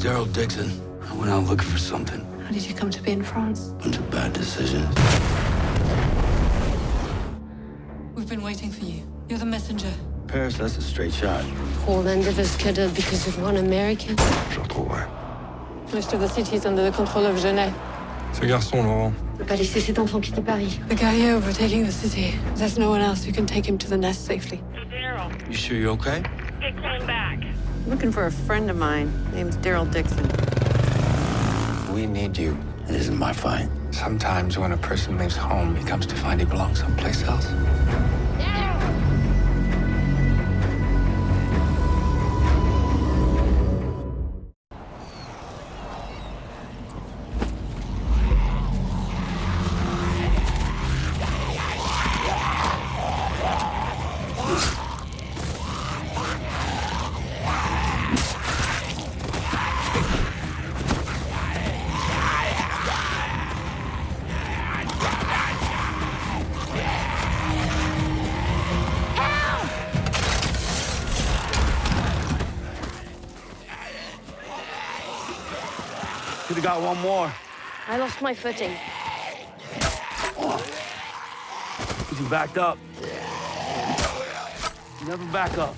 Daryl Dixon. I went out looking for something. How did you come to be in France? Bunch of bad decisions. We've been waiting for you. You're the messenger. Paris, that's a straight shot. All end of us could have because of one American. Je retrouverai. Most of the city is under the control of Genève. Ce garçon, Laurent. On peut pas laisser cet enfant quitter Paris. The guy here overtaking the city. There's no one else who can take him to the nest safely. Daryl, You sure you're okay? get clean back. Looking for a friend of mine. Name's Daryl Dixon. We need you. It isn't my fight. Sometimes when a person leaves home, he comes to find he belongs someplace else. Could've got one more. I lost my footing. You backed up. You never back up.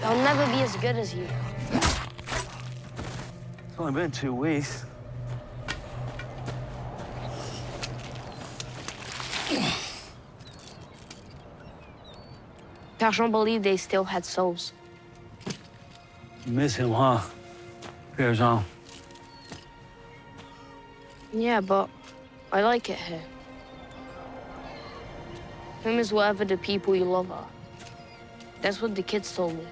I'll never be as good as you. It's only been 2 weeks. Sergeant believed they still had souls. You miss him, huh? Pierre-Jean. Yeah, but I like it here. Home is wherever the people you love are. That's what the kids told me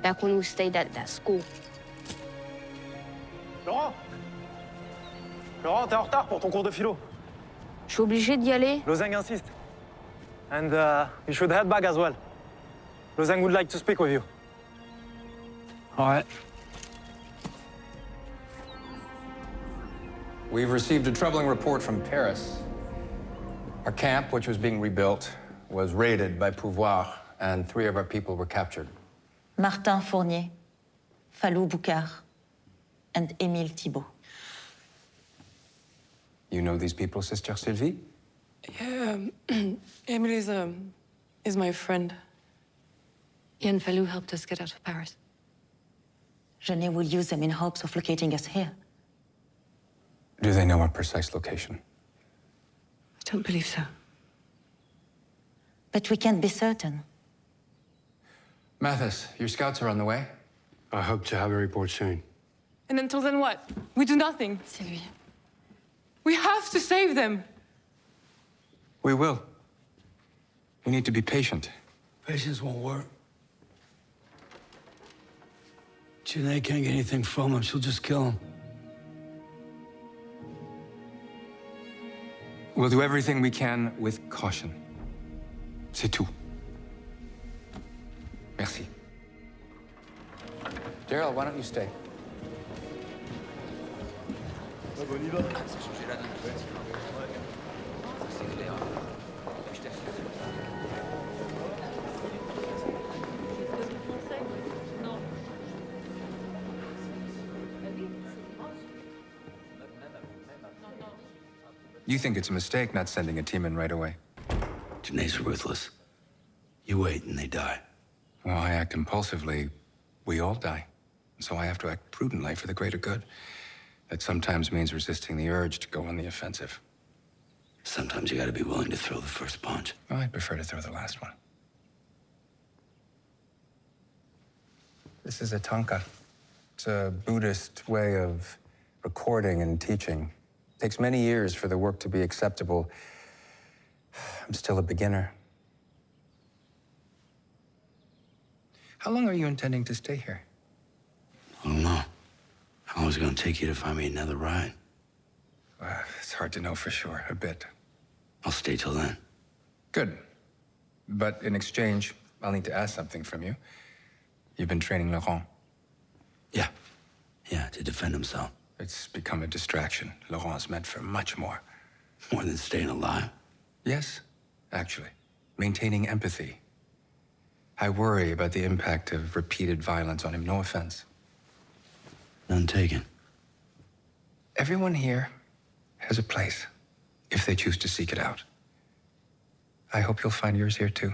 back when we stayed at that school. Laurent! Laurent, t'es en retard pour ton cours de philo. Je suis obligé d'y aller. Lozeng insiste. And you should head back as well. Lozeng would like to speak with you. All right. We've received a troubling report from Paris. Our camp, which was being rebuilt, was raided by Pouvoir, and 3 of our people were captured. Martin Fournier, Falou Boucard, and Émile Thibault. You know these people, Sister Sylvie? Yeah, Emily is my friend. Ian Falou helped us get out of Paris. Genet will use them in hopes of locating us here. Do they know our precise location? I don't believe so. But we can't be certain. Mathis, your scouts are on the way. I hope to have a report soon. And until then, what? We do nothing. Sylvie. We have to save them. We will. We need to be patient. Patience won't work. Janae can't get anything from him. She'll just kill him. We'll do everything we can with caution. C'est tout. Merci. Daryl, why don't you stay? You think it's a mistake not sending a team in right away? Janae's ruthless. You wait and they die. Well, I act impulsively. We all die. So I have to act prudently for the greater good. That sometimes means resisting the urge to go on the offensive. Sometimes you gotta be willing to throw the first punch. Well, I'd prefer to throw the last one. This is a tanka. It's a Buddhist way of recording and teaching. It takes many years for the work to be acceptable. I'm still a beginner. How long are you intending to stay here? I don't know. How long is it gonna take you to find me another ride? It's hard to know for sure, a bit. I'll stay till then. Good. But in exchange, I'll need to ask something from you. You've been training Laurent. Yeah. Yeah, to defend himself. It's become a distraction. Laurent's meant for much more. More than staying alive. Yes, actually. Maintaining empathy. I worry about the impact of repeated violence on him. No offense. None taken. Everyone here has a place, if they choose to seek it out. I hope you'll find yours here, too.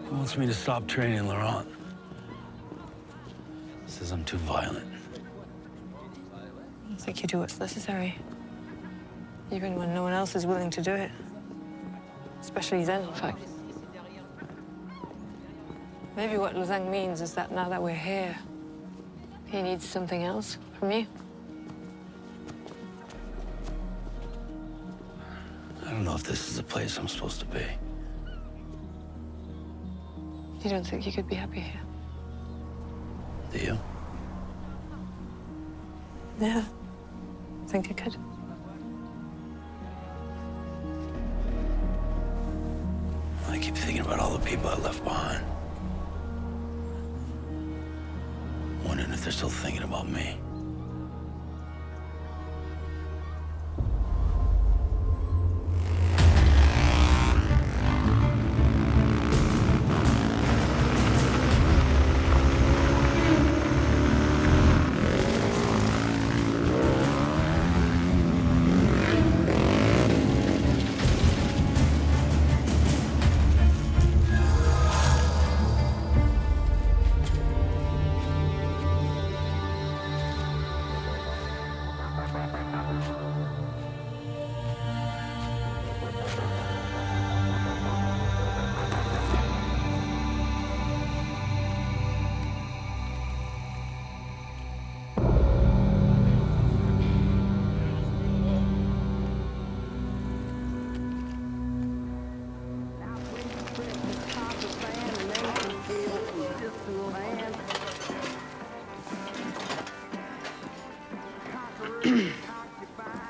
He wants me to stop training Laurent. Says I'm too violent. I think you do what's necessary. Even when no one else is willing to do it. Especially then, in fact. Maybe what Luzang means is that now that we're here, he needs something else from you. I don't know if this is the place I'm supposed to be. You don't think you could be happy here? Do you? Yeah, I think I could. I keep thinking about all the people I left behind. Wondering if they're still thinking about me.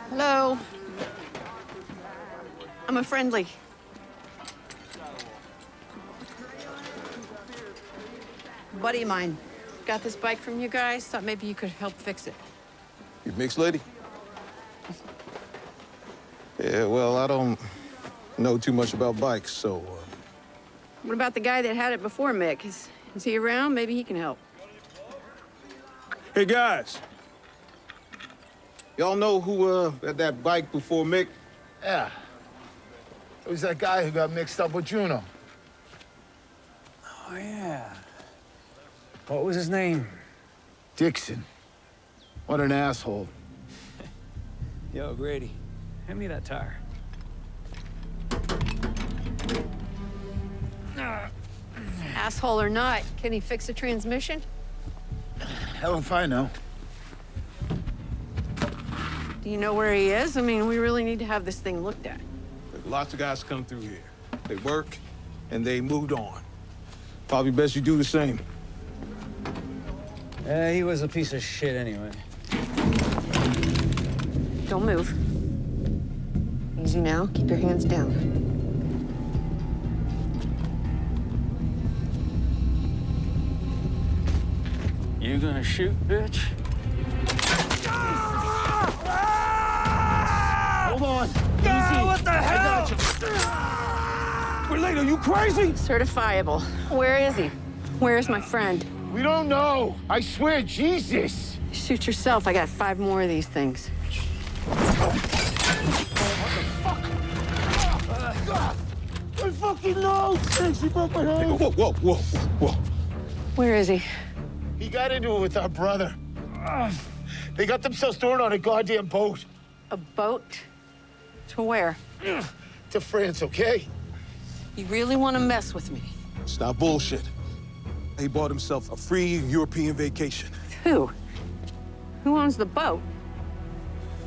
Hello. I'm a friendly. Buddy of mine. Got this bike from you guys. Thought maybe you could help fix it. You mixed lady? Yeah, well, I don't know too much about bikes, so... What about the guy that had it before Mick? Is he around? Maybe he can help. Hey, guys. Y'all know who had that bike before Mick? Yeah. It was that guy who got mixed up with Juno. Oh, yeah. What was his name? Dixon. What an asshole. Yo, Grady, hand me that tire. Asshole or not, can he fix a transmission? Hell if I know. Do you know where he is? I mean, we really need to have this thing looked at. Lots of guys come through here. They work, and they moved on. Probably best you do the same. Yeah, he was a piece of shit anyway. Don't move. Easy now. Keep your hands down. You gonna shoot, bitch? Hold on. Ah, what the hell? Relate, are you crazy? Certifiable. Where is he? Where's my friend? We don't know. I swear, Jesus. Shoot yourself. I got 5 more of these things. My fucking nose! Thanks, he broke my nose. Whoa, whoa, whoa, whoa. Where is he? He got into it with our brother. They got themselves thrown on a goddamn boat. A boat? To where? To France, okay? You really want to mess with me? It's not bullshit. He bought himself a free European vacation. Who? Who owns the boat?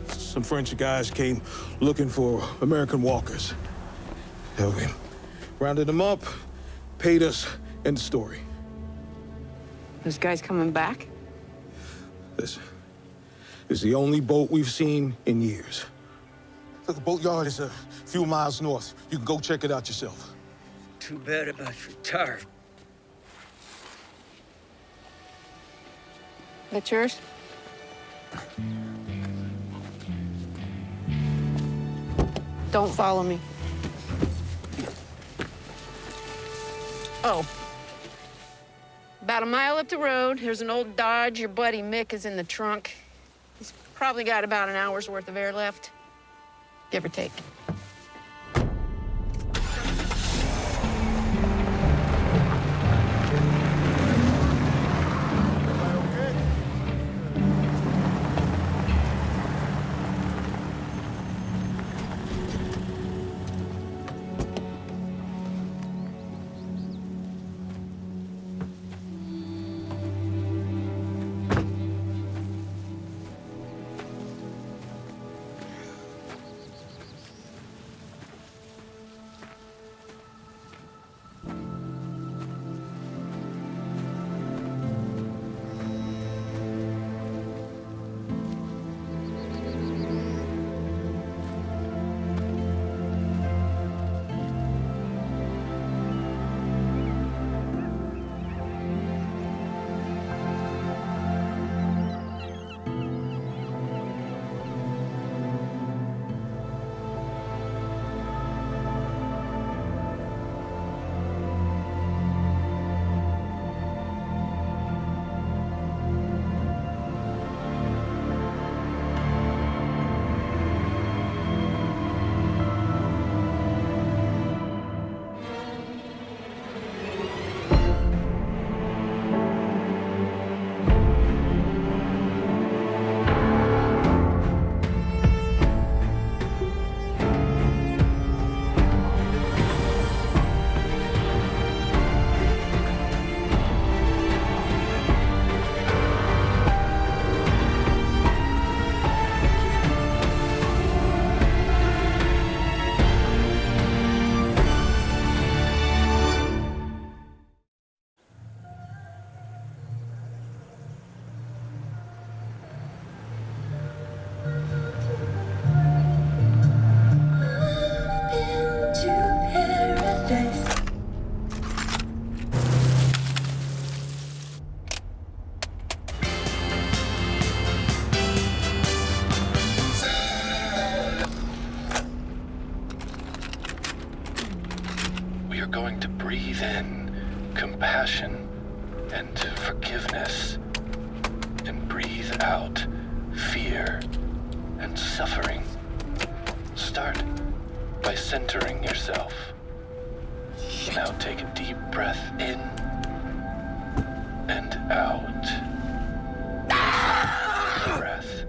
Some French guys came looking for American walkers. Hell, we rounded them up, paid us, end story. Those guys coming back? Listen, it's the only boat we've seen in years. Look, the boatyard is a few miles north. You can go check it out yourself. Too bad about your tire. That's yours? Don't follow me. Oh. About a mile up the road, there's an old Dodge. Your buddy Mick is in the trunk. He's probably got about an hour's worth of air left, give or take. We are going to breathe in compassion and forgiveness, and breathe out fear and suffering. Start by centering yourself. Now take a deep breath in and out. Breath.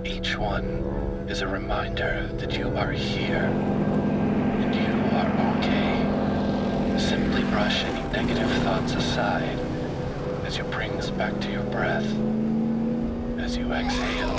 Each one is a reminder that you are here and you are okay. Simply brush any negative thoughts aside as you bring this back to your breath. As you exhale.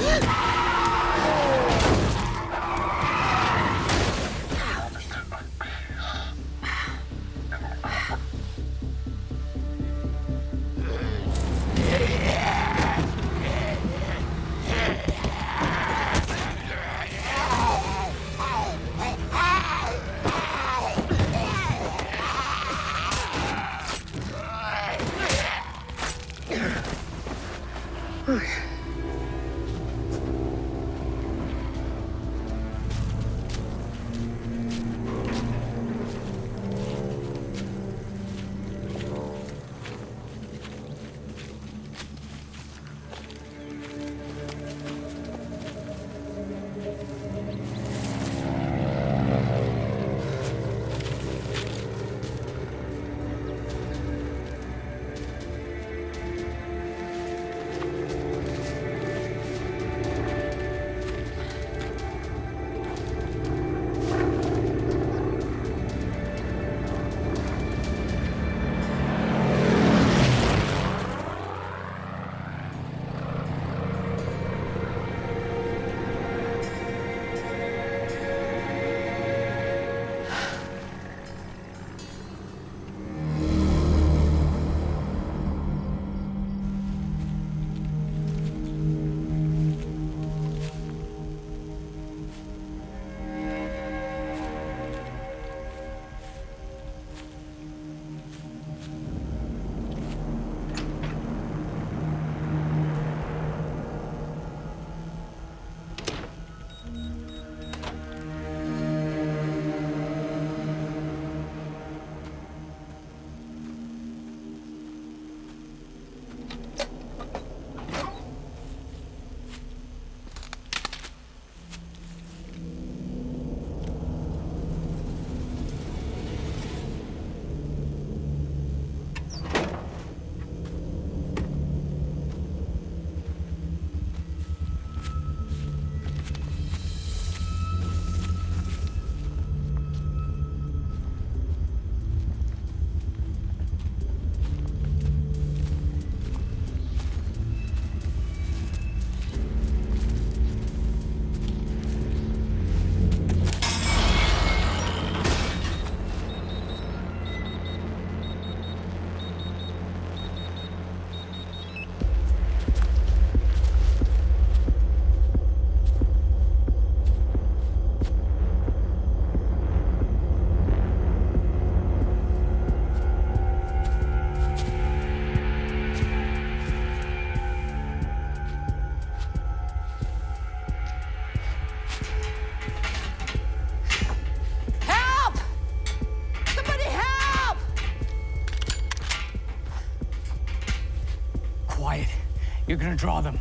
You're gonna draw them.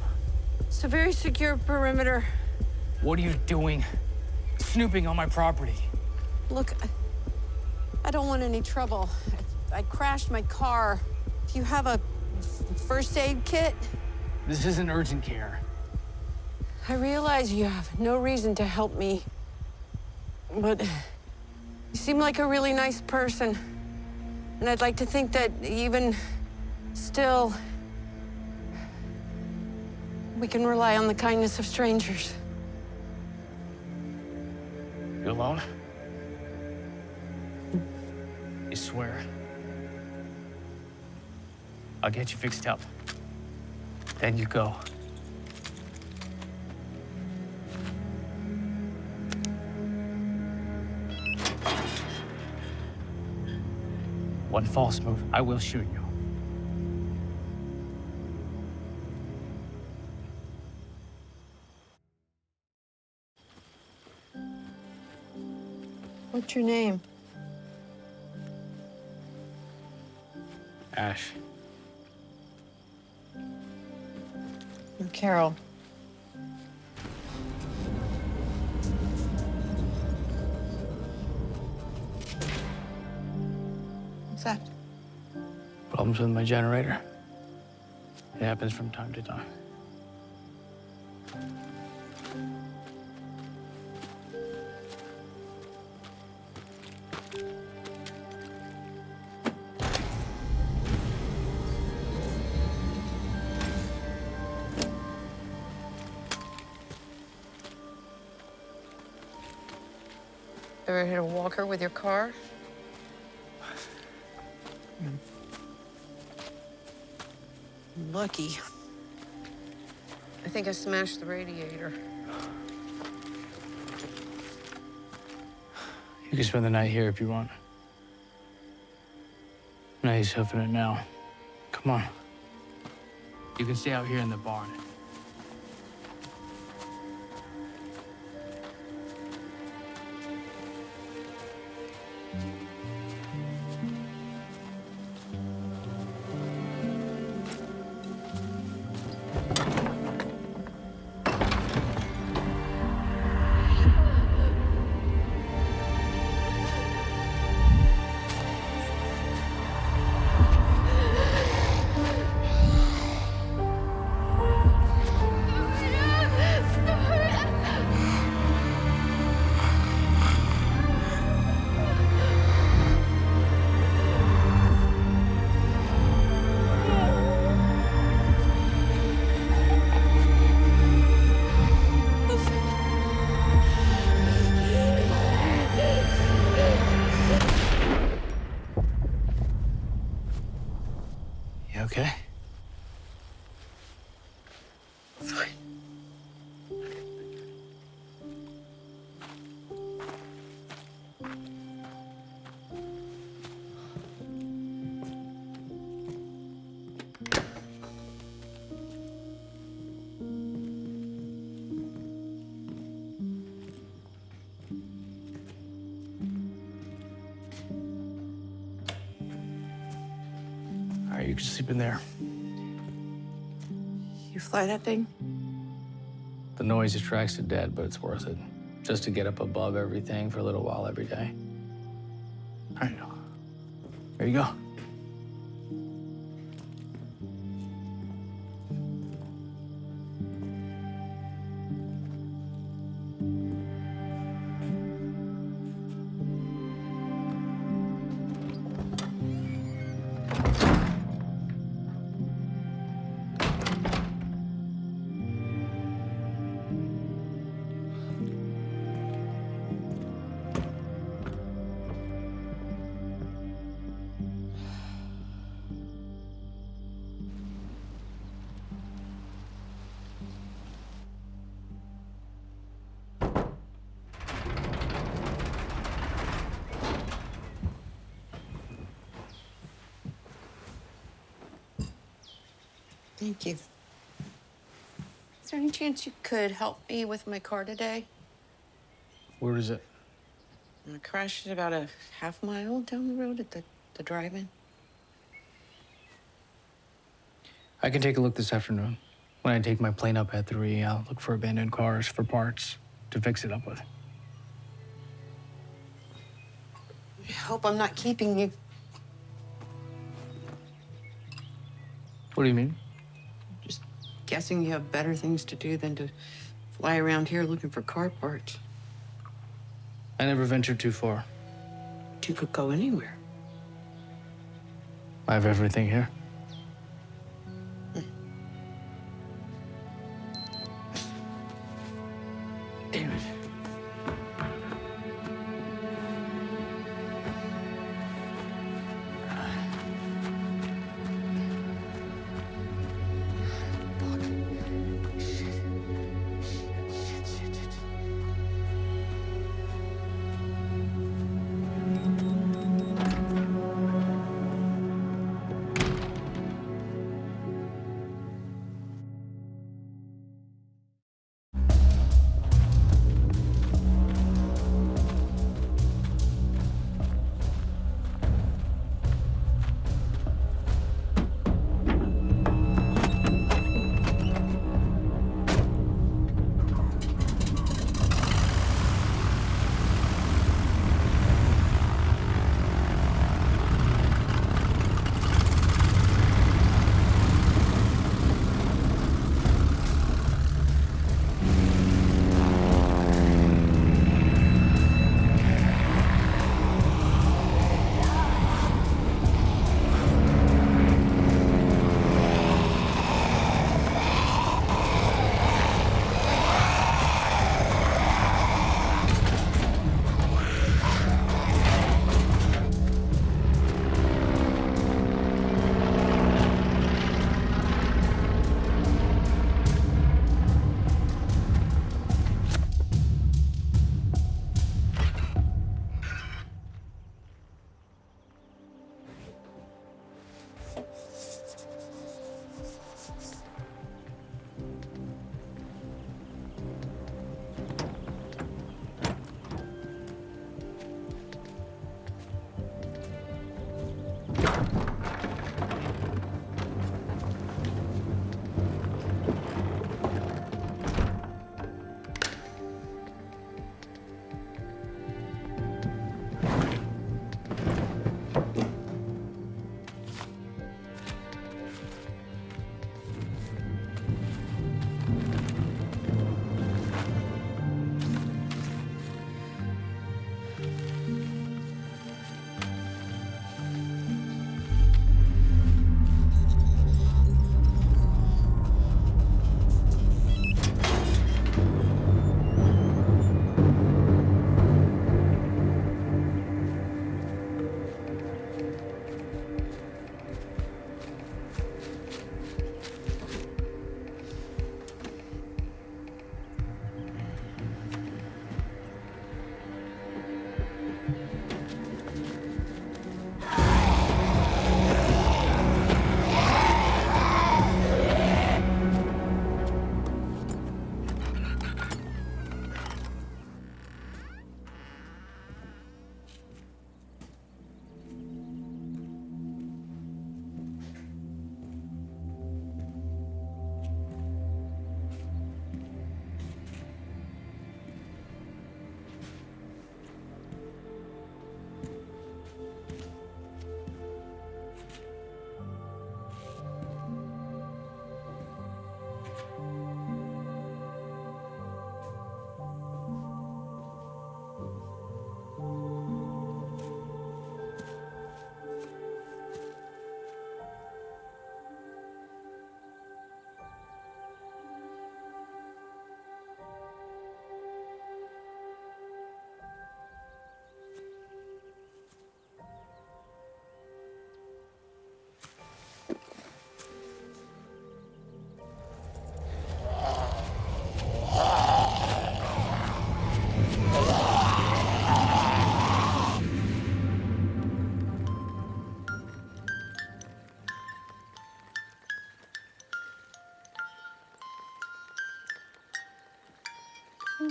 It's a very secure perimeter. What are you doing? Snooping on my property. Look, I don't want any trouble. I crashed my car. Do you have a first aid kit? This isn't urgent care. I realize you have no reason to help me, but you seem like a really nice person. And I'd like to think that even still, we can rely on the kindness of strangers. You alone? You swear? I'll get you fixed up. Then you go. One false move, I will shoot you. What's your name? Ash. I'm Carol. What's that? Problems with my generator. It happens from time to time. Ever hit a walker with your car? Lucky. I think I smashed the radiator. You can spend the night here if you want. No, he's hoofing it now. Come on. You can stay out here in the barn. You okay? Fine. All right, you can sleep in there. You fly that thing? The noise attracts the dead, but it's worth it. Just to get up above everything for a little while every day. All right, there you go. Thank you. Is there any chance you could help me with my car today? Where is it? I crashed it about a half mile down the road at the drive-in. I can take a look this afternoon. When I take my plane up at 3, I'll look for abandoned cars for parts to fix it up with. I hope I'm not keeping you. What do you mean? Just guessing you have better things to do than to fly around here looking for car parts. I never ventured too far. You could go anywhere. I have everything here. Damn it.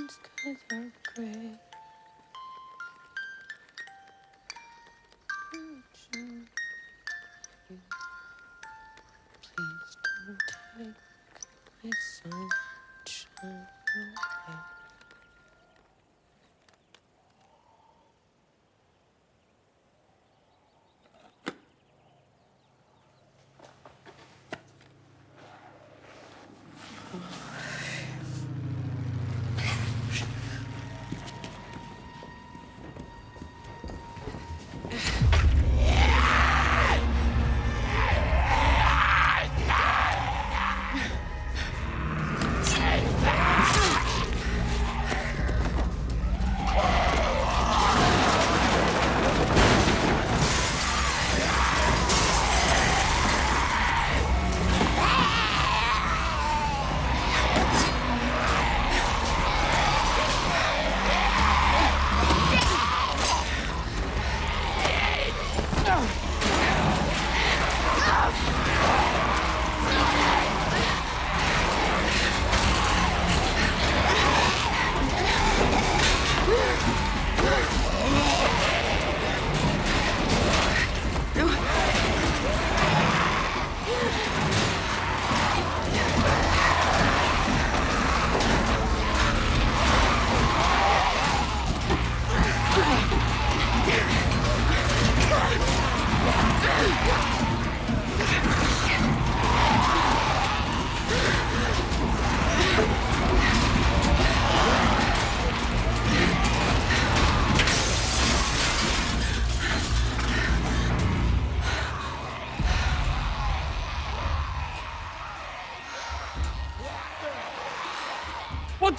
Skies are gray. Please don't take my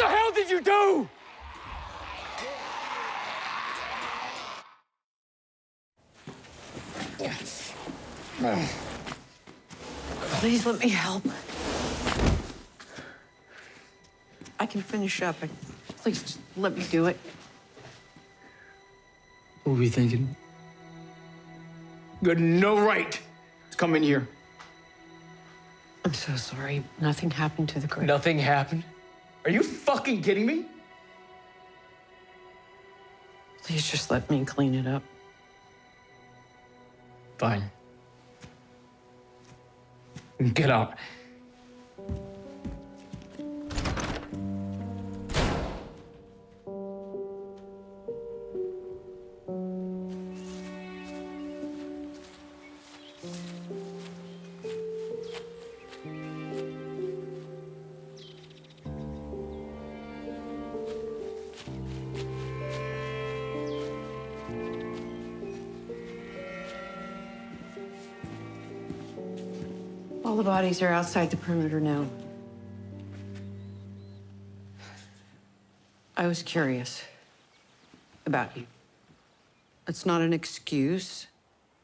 hell did you do? Please let me help. I can finish up. Please just let me do it. What were we thinking? You had no right to come in here. I'm so sorry. Nothing happened to the girl. Nothing happened? Are you fucking kidding me? Please just let me clean it up. Fine. Get out. All the bodies are outside the perimeter now. I was curious about you. It's not an excuse.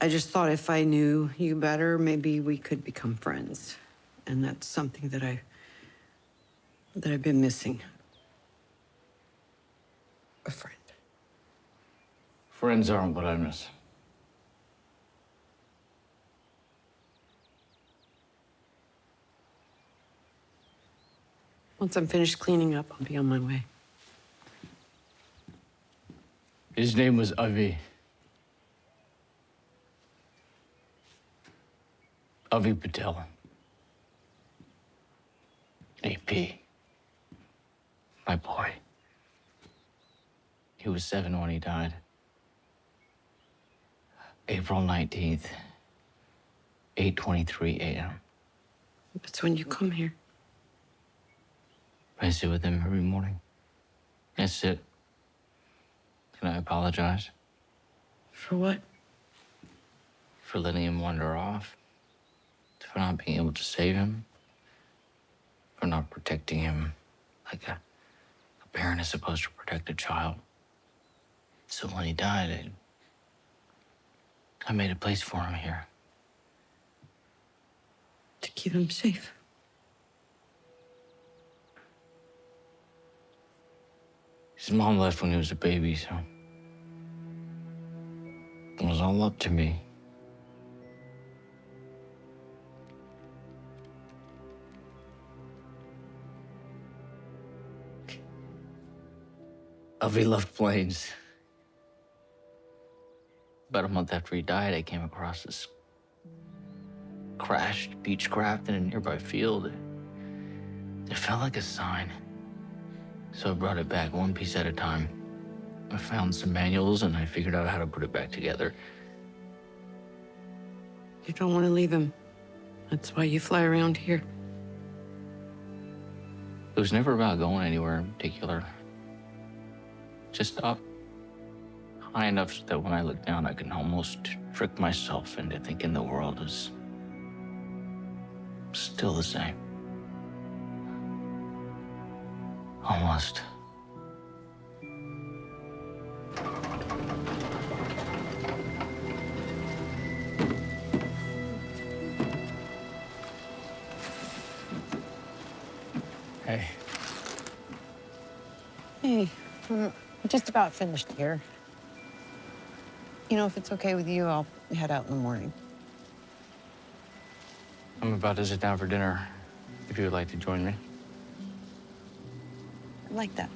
I just thought if I knew you better, maybe we could become friends. And that's something that I've been missing. A friend. Friends aren't what I miss. Once I'm finished cleaning up, I'll be on my way. His name was Avi. Avi Patel. AP. My boy. He was 7 when he died. April 19th, 8:23 a.m. That's when you come here. I sit with him every morning. I sit. Can I apologize? For what? For letting him wander off. For not being able to save him. For not protecting him like a parent is supposed to protect a child. So when he died, I made a place for him here. To keep him safe. His mom left when he was a baby, so it was all up to me. Avi loved planes. About a month after he died, I came across this crashed Beechcraft in a nearby field. It felt like a sign. So I brought it back one piece at a time. I found some manuals and I figured out how to put it back together. You don't want to leave him. That's why you fly around here. It was never about going anywhere in particular. Just up high enough so that when I look down, I can almost trick myself into thinking the world is still the same. Almost. Hey. Hey, I'm just about finished here. You know, if it's okay with you, I'll head out in the morning. I'm about to sit down for dinner, if you would like to join me. I like that.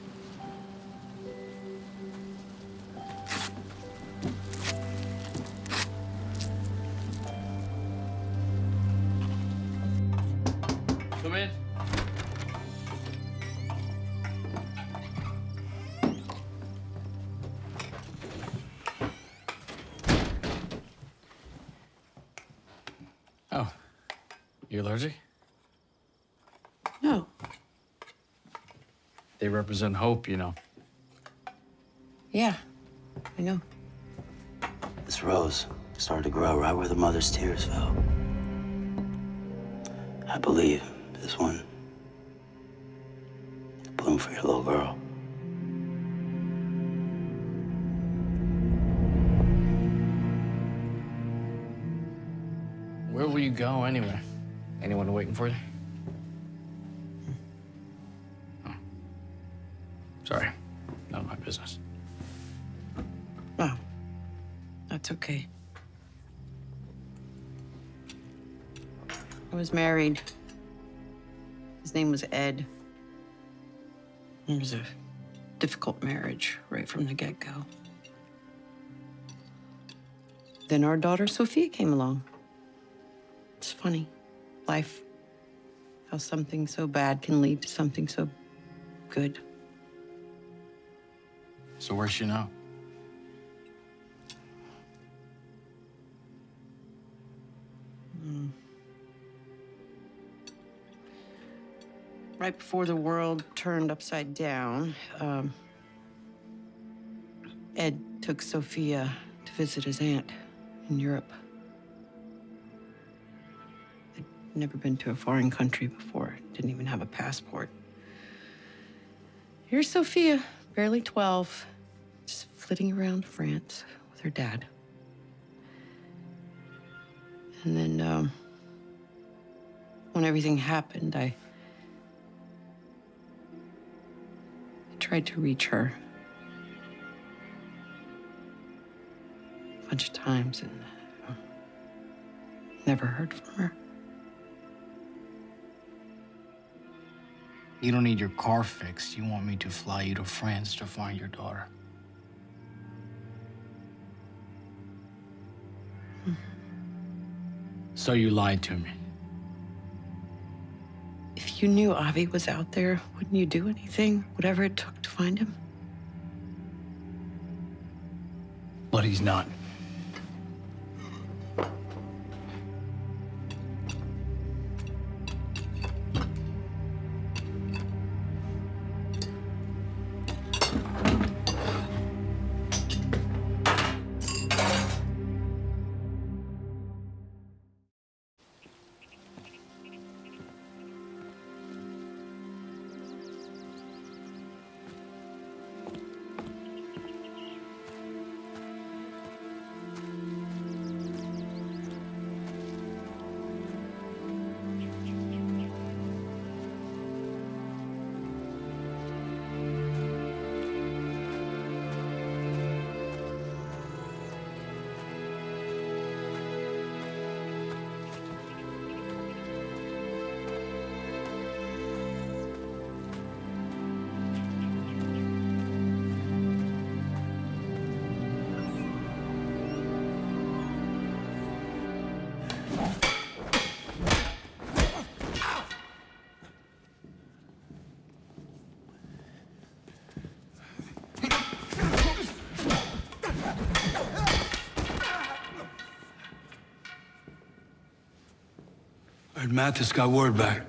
Come in. Oh, you allergic? No. They represent hope, you know. Yeah, I know. This rose started to grow right where the mother's tears fell. I believe this one bloom room for your little girl. Where will you go anyway? Anyone waiting for you? Oh. Sorry, none of my business. Oh, that's okay. I was married. His name was Ed. It was a difficult marriage right from the get-go. Then our daughter Sophia came along. It's funny, life, how something so bad can lead to something so good. So where's she now? Right before the world turned upside down, Ed took Sophia to visit his aunt in Europe. I'd never been to a foreign country before, didn't even have a passport. Here's Sophia, barely 12, just flitting around France with her dad. And then, when everything happened, I tried to reach her a bunch of times and never heard from her. You don't need your car fixed. You want me to fly you to France to find your daughter. So you lied to me. If you knew Avi was out there, wouldn't you do anything, whatever it took to find him? But he's not. Mathis got word back.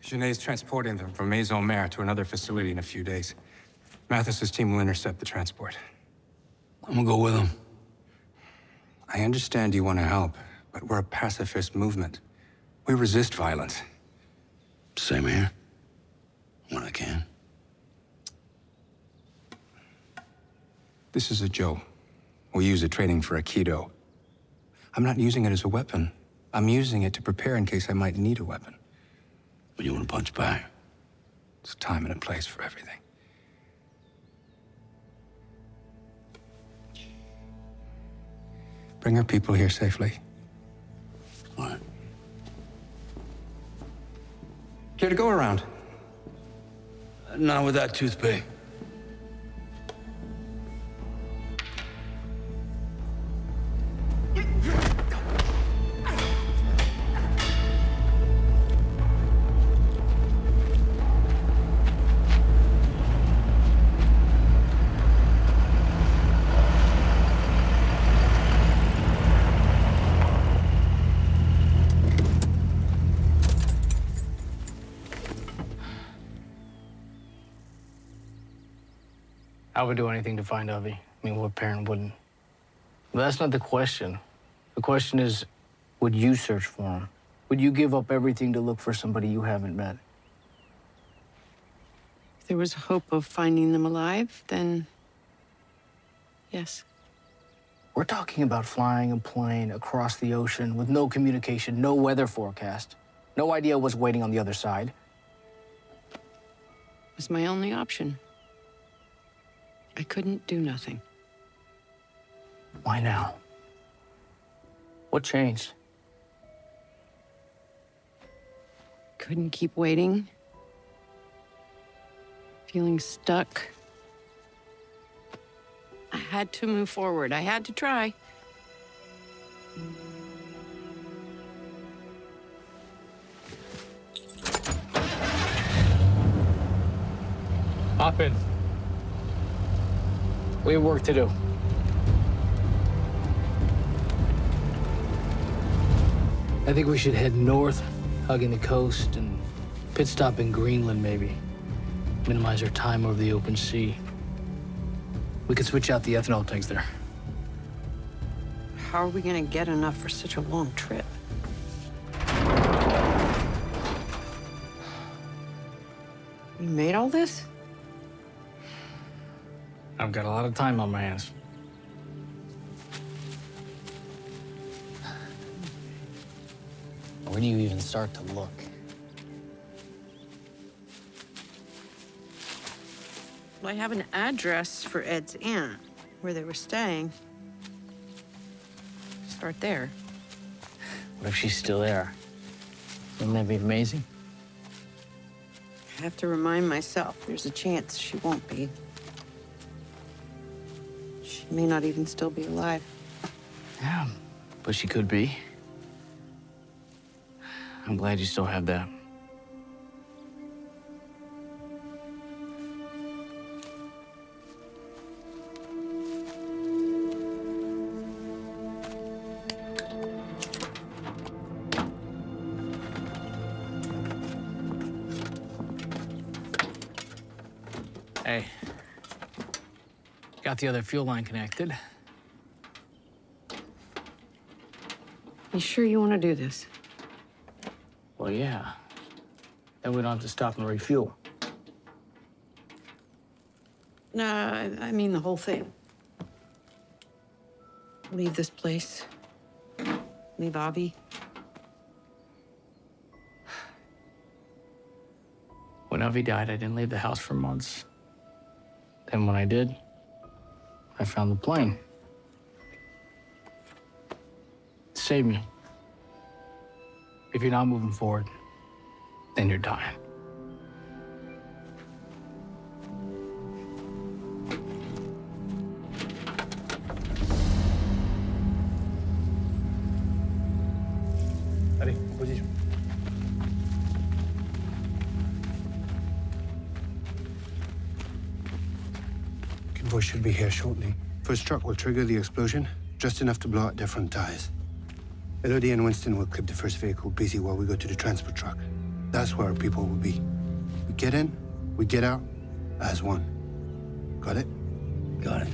Gené's transporting them from Maison Mère to another facility in a few days. Mathis's team will intercept the transport. I'm gonna go with him. I understand you want to help, but we're a pacifist movement. We resist violence. Same here. When I can. This is a Joe. We use it training for Aikido. I'm not using it as a weapon. I'm using it to prepare in case I might need a weapon. But you want to punch back? There's a time and a place for everything. Bring our people here safely. All right. Care to go around? Not with that toothpick. I would do anything to find Avi. I mean, what parent wouldn't? But that's not the question. The question is, would you search for him? Would you give up everything to look for somebody you haven't met? there was hope of finding them alive, then yes. We're talking about flying a plane across the ocean with no communication, no weather forecast, no idea what's waiting on the other side. It was my only option. I couldn't do nothing. Why now? What changed? Couldn't keep waiting. Feeling stuck. I had to move forward. I had to try. Hop in. We have work to do. I think we should head north, hugging the coast, and pit stop in Greenland, maybe. Minimize our time over the open sea. We could switch out the ethanol tanks there. How are we gonna get enough for such a long trip? You made all this? I've got a lot of time on my hands. Where do you even start to look? Well, I have an address for Ed's aunt, where they were staying. Start there. What if she's still there? Wouldn't that be amazing? I have to remind myself there's a chance she won't be. She may not even still be alive. Yeah, but she could be. I'm glad you still have that. Hey, got the other fuel line connected. You sure you want to do this? Well, yeah. Then we don't have to stop and refuel. No, I mean the whole thing. Leave this place. Leave Avi. When Avi died, I didn't leave the house for months. Then when I did, I found the plane. It saved me. If you're not moving forward, then you're dying. Allez, en position. Convoy should be here shortly. First truck will trigger the explosion, just enough to blow out their front tires. Elodie and Winston will clip the first vehicle busy while we go to the transport truck. That's where our people will be. We get in, we get out, as one. Got it? Got it.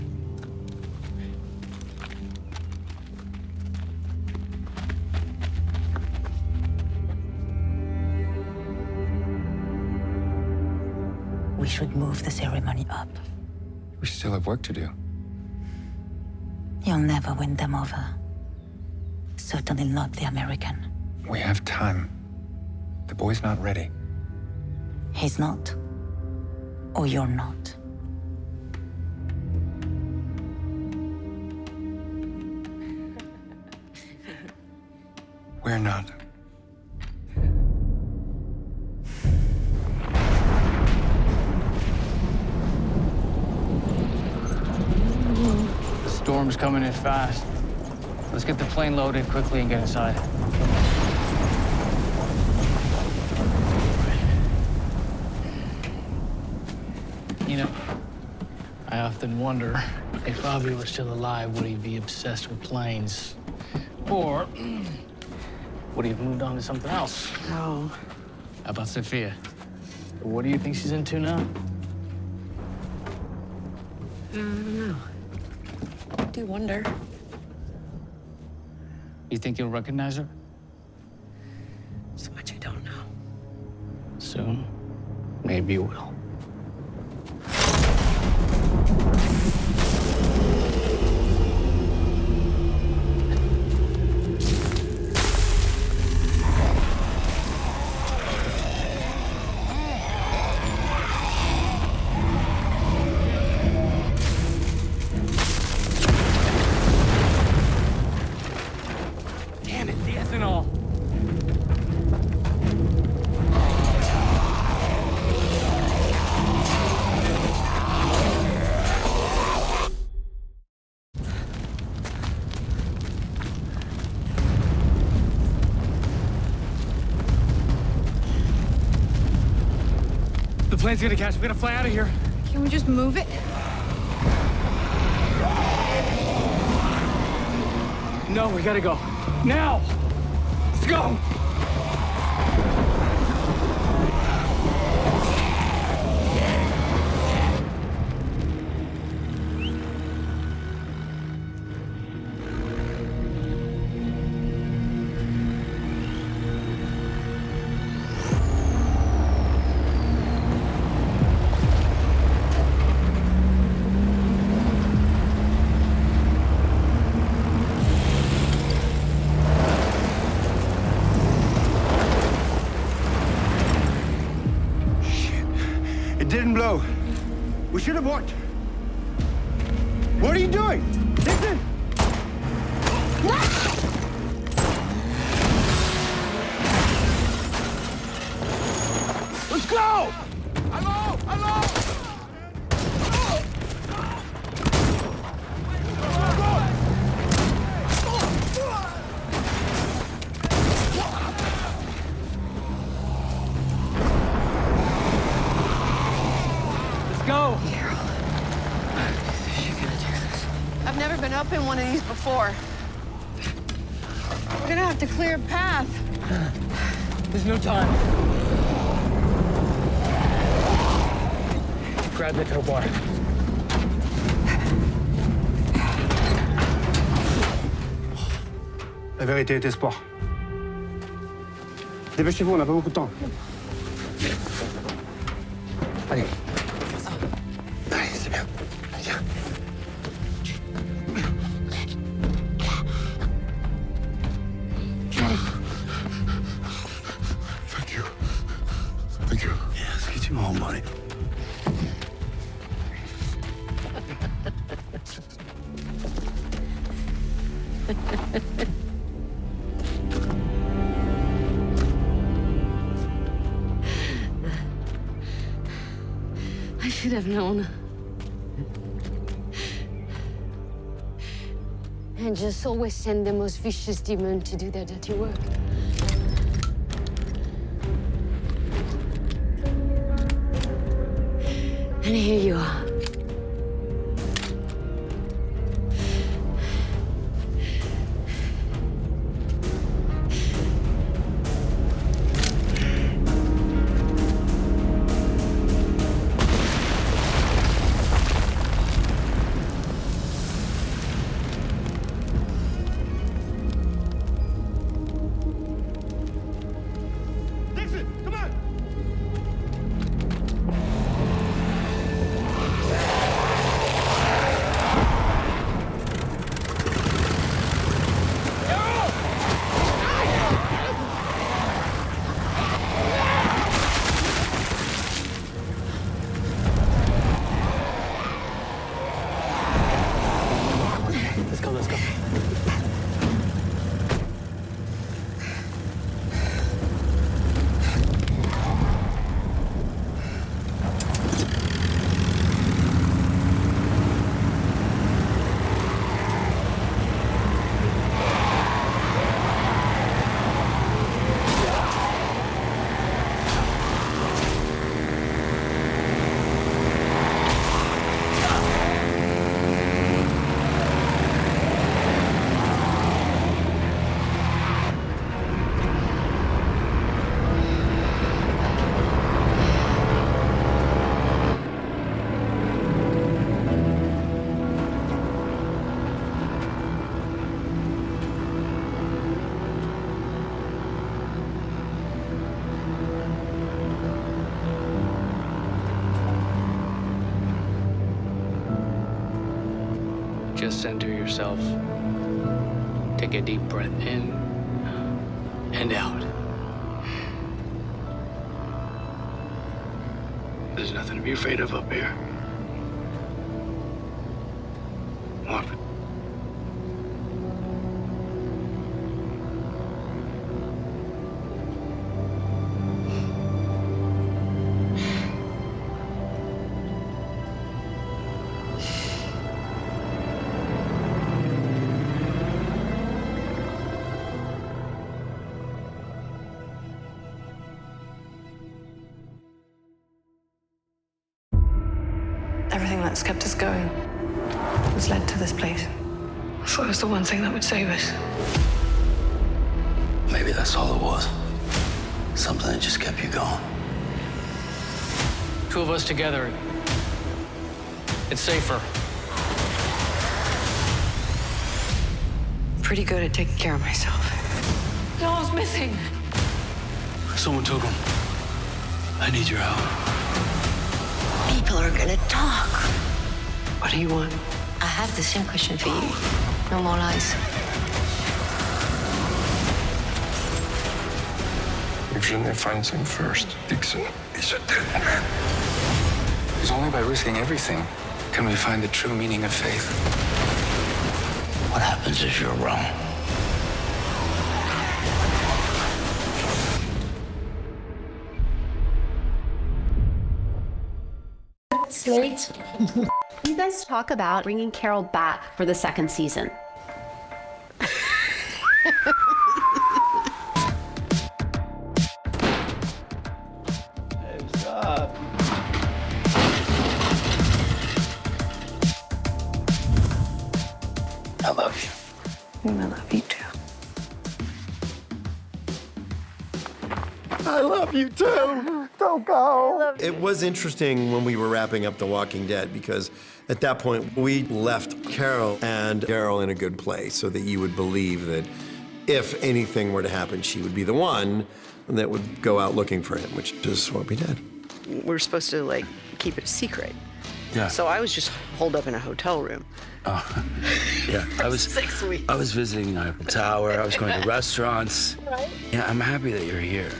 We should move the ceremony up. We still have work to do. You'll never win them over. Certainly not the American. We have time. The boy's not ready. He's not. Or you're not. We're not. The storm's coming in fast. Let's get the plane loaded quickly and get inside. You know, I often wonder if Bobby were still alive, would he be obsessed with planes? Or would he have moved on to something else? Oh. How about Sophia? What do you think she's into now? I don't know. I do wonder. You think you'll recognize her? So much I don't know. Soon, maybe you will. plane's gonna catch. We gotta fly out of here. Can we just move it? No, we gotta go. Now! Let's go! It didn't blow. We should have walked. What are you doing? Listen! Let's go! Hello! Hello! Let's go! I've never been up in one of these before. We're gonna have to clear a path. There's no time. Grab the tow bar. La vérité est espoir. Dépêchez-vous, on n'a pas beaucoup de temps. Allez. Allez, c'est bien. Viens. Thank you. Thank you. Yeah, let's get you home, buddy. I should have known. And just always send the most vicious demon to do their dirty work. And here you are. Dixon, come on! Let's go, let's go. Just center yourself. Take a deep breath in and out. There's nothing to be afraid of up here. Walk. everything that's kept us going has led to this place. I thought it was the one thing that would save us. Maybe that's all it was. Something that just kept you going. Two of us together, it's safer. Pretty good at taking care of myself. Noel's missing. Someone took him. I need your help. People are gonna talk. What do you want? I have the same question for you. No more lies. If Genet finds him first, Dixon is a dead man. It's only by risking everything can we find the true meaning of faith. What happens if you're wrong? Slate. You guys talk about bringing Carol back for the second season. What's up? I love you. I love you too. I love you too. Don't go. It was interesting when we were wrapping up The Walking Dead because at that point we left Carol and Daryl in a good place so that you would believe that if anything were to happen, she would be the one that would go out looking for him, which is what we did. We're supposed to, like, keep it a secret. Yeah. So I was just holed up in a hotel room. Oh, yeah. I was 6 weeks. I was visiting a tower. I was going to restaurants. Right. Yeah, I'm happy that you're here.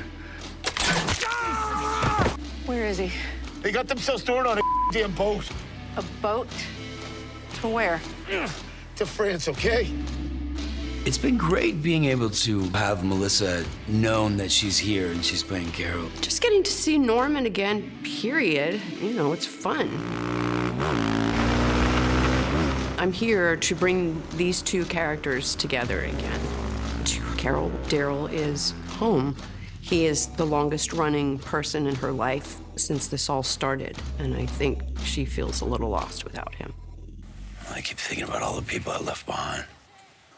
Where is he? They got themselves stored on a damn boat. A boat? To where? To France, okay? It's been great being able to have Melissa known that she's here and she's playing Carol. Just getting to see Norman again, period. You know, it's fun. I'm here to bring these two characters together again. Carol Daryl is home. He is the longest running person in her life since this all started, and I think she feels a little lost without him. I keep thinking about all the people I left behind,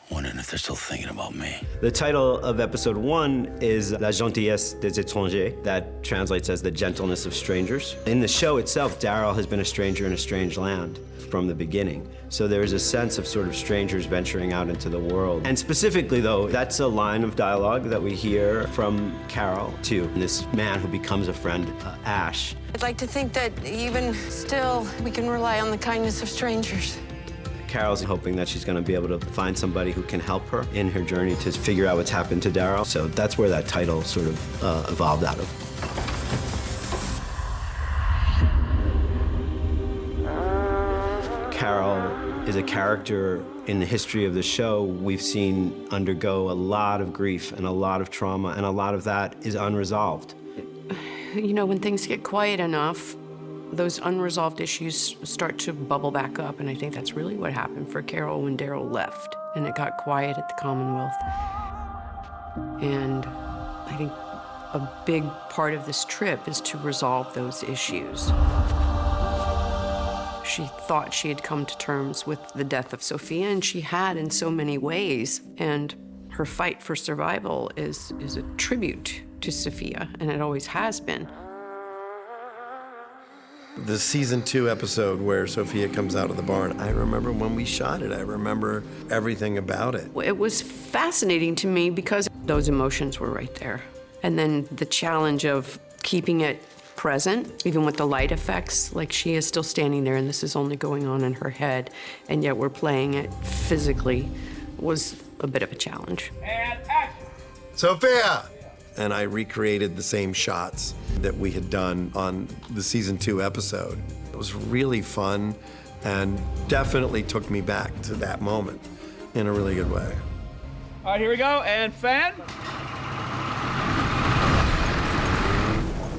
wondering if they're still thinking about me. The title of episode 1 is La gentillesse des étrangers. That translates as the gentleness of strangers. In the show itself, Daryl has been a stranger in a strange land from the beginning. So there's a sense of sort of strangers venturing out into the world. And specifically, though, that's a line of dialogue that we hear from Carol to this man who becomes a friend, Ash. I'd like to think that even still, we can rely on the kindness of strangers. Carol's hoping that she's going to be able to find somebody who can help her in her journey to figure out what's happened to Daryl. So that's where that title sort of evolved out of. Carol is a character in the history of the show we've seen undergo a lot of grief and a lot of trauma, and a lot of that is unresolved. You know, when things get quiet enough, those unresolved issues start to bubble back up, and I think that's really what happened for Carol when Daryl left, and it got quiet at the Commonwealth. And I think a big part of this trip is to resolve those issues. She thought she had come to terms with the death of Sophia, and she had in so many ways, and her fight for survival is a tribute to Sophia, and it always has been. The season 2 episode where Sophia comes out of the barn, I remember when we shot it. I remember everything about it. It was fascinating to me because those emotions were right there. And then the challenge of keeping it present, even with the light effects, like she is still standing there and this is only going on in her head, and yet we're playing it physically, was a bit of a challenge. And action! Sophia! And I recreated the same shots that we had done on the season 2 episode. It was really fun and definitely took me back to that moment in a really good way. All right, here we go, and fan.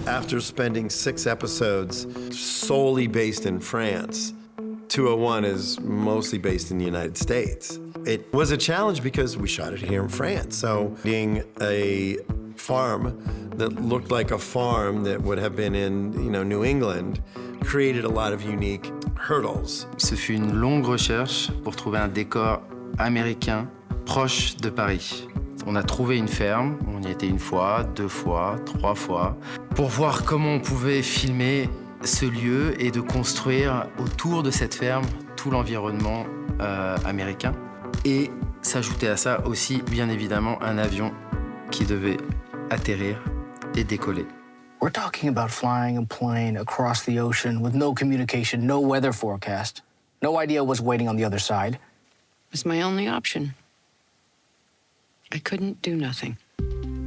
After spending 6 episodes solely based in France, 201 is mostly based in the United States. It was a challenge because we shot it here in France. So being a farm that looked like a farm that would have been in, New England created a lot of unique hurdles. Ce fut une longue recherche pour trouver un décor américain proche de Paris. On a trouvé une ferme, on y était une fois, 2 fois, 3 fois, pour voir comment on pouvait filmer ce lieu et de construire autour de cette ferme tout l'environnement américain. Et s'ajouter à ça aussi, bien évidemment, un avion qui devait atterrir et décoller. We're talking about flying a plane across the ocean with no communication, no weather forecast, no idea what's waiting on the other side. It's my only option. I couldn't do nothing.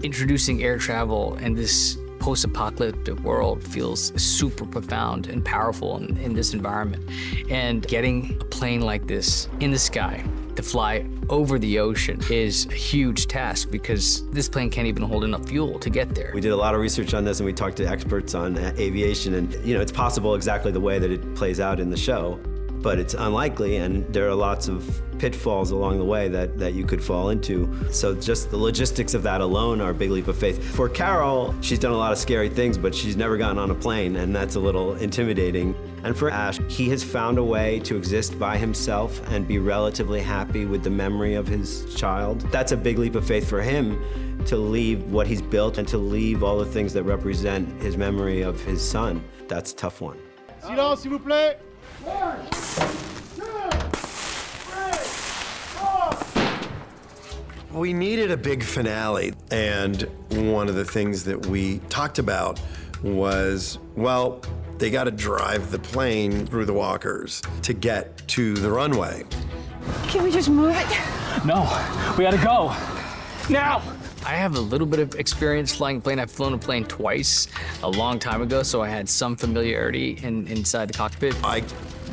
Introducing air travel in this post-apocalyptic world feels super profound and powerful in this environment. And getting a plane like this in the sky to fly over the ocean is a huge task because this plane can't even hold enough fuel to get there. We did a lot of research on this and we talked to experts on aviation, and it's possible exactly the way that it plays out in the show, but it's unlikely, and there are lots of pitfalls along the way that you could fall into. So just the logistics of that alone are a big leap of faith. For Carol, she's done a lot of scary things, but she's never gotten on a plane, and that's a little intimidating. And for Ash, he has found a way to exist by himself and be relatively happy with the memory of his child. That's a big leap of faith for him, to leave what he's built and to leave all the things that represent his memory of his son. That's a tough one. Silence, s'il vous plaît. We needed a big finale, and one of the things that we talked about was, well, they got to drive the plane through the walkers to get to the runway. Can we just move it? No, we gotta go. Now! I have a little bit of experience flying a plane. I've flown a plane twice a long time ago, so I had some familiarity inside the cockpit. I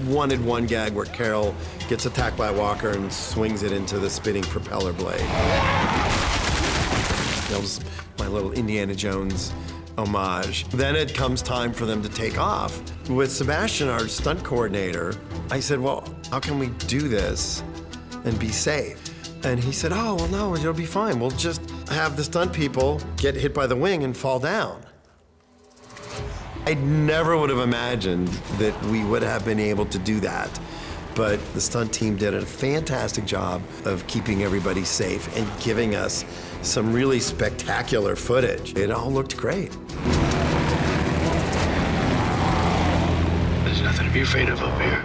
wanted one gag where Carol gets attacked by a walker and swings it into the spinning propeller blade. That was my little Indiana Jones homage. Then it comes time for them to take off. With Sebastian, our stunt coordinator, I said, well, how can we do this and be safe? And he said, oh, well, no, it'll be fine. We'll just have the stunt people get hit by the wing and fall down. I never would have imagined that we would have been able to do that. But the stunt team did a fantastic job of keeping everybody safe and giving us some really spectacular footage. It all looked great. There's nothing to be afraid of up here.